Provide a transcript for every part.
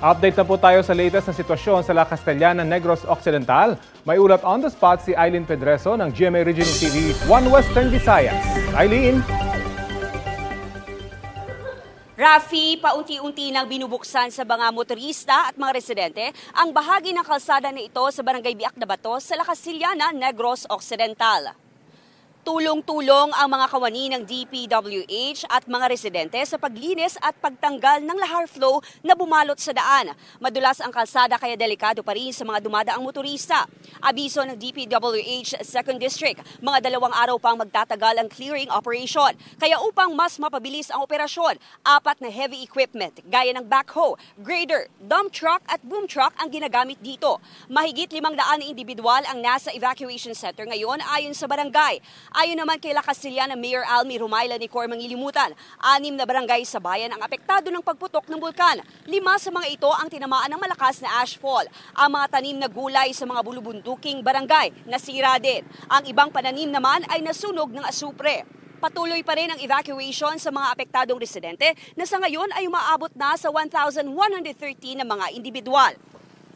Update na po tayo sa latest na sitwasyon sa La Castellana, Negros Occidental. May ulat on the spot si Eileen Pedreso ng GMA Regional TV 1 Western Visayas. Eileen! Rafi, paunti-unti nang binubuksan sa mga motorista at mga residente ang bahagi ng kalsada na ito sa Barangay Biak na Bato sa La Castellana, Negros Occidental. Tulong-tulong ang mga kawani ng DPWH at mga residente sa paglinis at pagtanggal ng lahar flow na bumalot sa daan. Madulas ang kalsada kaya delikado pa rin sa mga dumadaang motorista. Abiso ng DPWH 2nd District, mga 2 araw pang magtatagal ang clearing operation. Kaya upang mas mapabilis ang operasyon, 4 na heavy equipment gaya ng backhoe, grader, dump truck at boom truck ang ginagamit dito. Mahigit 500 na individual ang nasa evacuation center ngayon ayon sa barangay. Ayon naman kay La Castellana Mayor Almi Rumayla ni Cor Mangilimutan, 6 na barangay sa bayan ang apektado ng pagputok ng bulkan. 5 sa mga ito ang tinamaan ng malakas na ashfall. Ang mga tanim na gulay sa mga bulubunduking barangay nasira din. Ang ibang pananim naman ay nasunog ng asupre. Patuloy pa rin ang evacuation sa mga apektadong residente na sa ngayon ay umaabot na sa 1,113 na mga individual.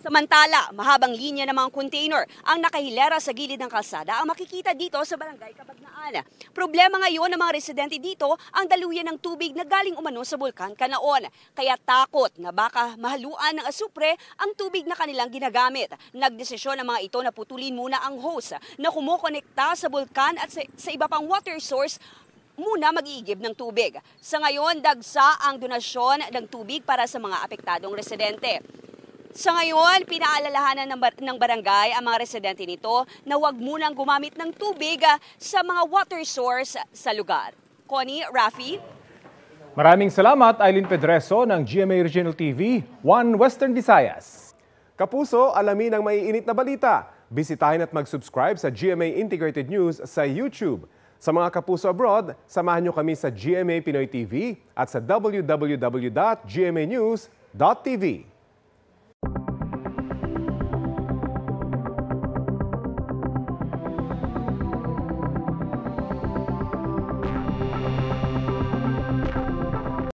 Samantala, mahabang linya ng mga container ang nakahilera sa gilid ng kalsada ang makikita dito sa Barangay Kabagnaan. Problema ngayon ng mga residente dito ang daluyan ng tubig na galing umano sa bulkan Kanaon. Kaya takot na baka mahaluan ng asupre ang tubig na kanilang ginagamit. Nagdesisyon ang mga ito na putulin muna ang hose na kumukonekta sa bulkan at sa iba pang water source muna mag-iigib ng tubig. Sa ngayon, dagsa ang donasyon ng tubig para sa mga apektadong residente. Sa ngayon, pinaalalahanan ng barangay ang mga residente nito na huwag munang gumamit ng tubig sa mga water source sa lugar. Connie, Rafi? Maraming salamat, Eileen Pedreso ng GMA Regional TV 1 Western Visayas. Kapuso, alamin ang maiinit na balita. Bisitahin at mag-subscribe sa GMA Integrated News sa YouTube. Sa mga kapuso abroad, samahan nyo kami sa GMA Pinoy TV at sa www.gmanews.tv.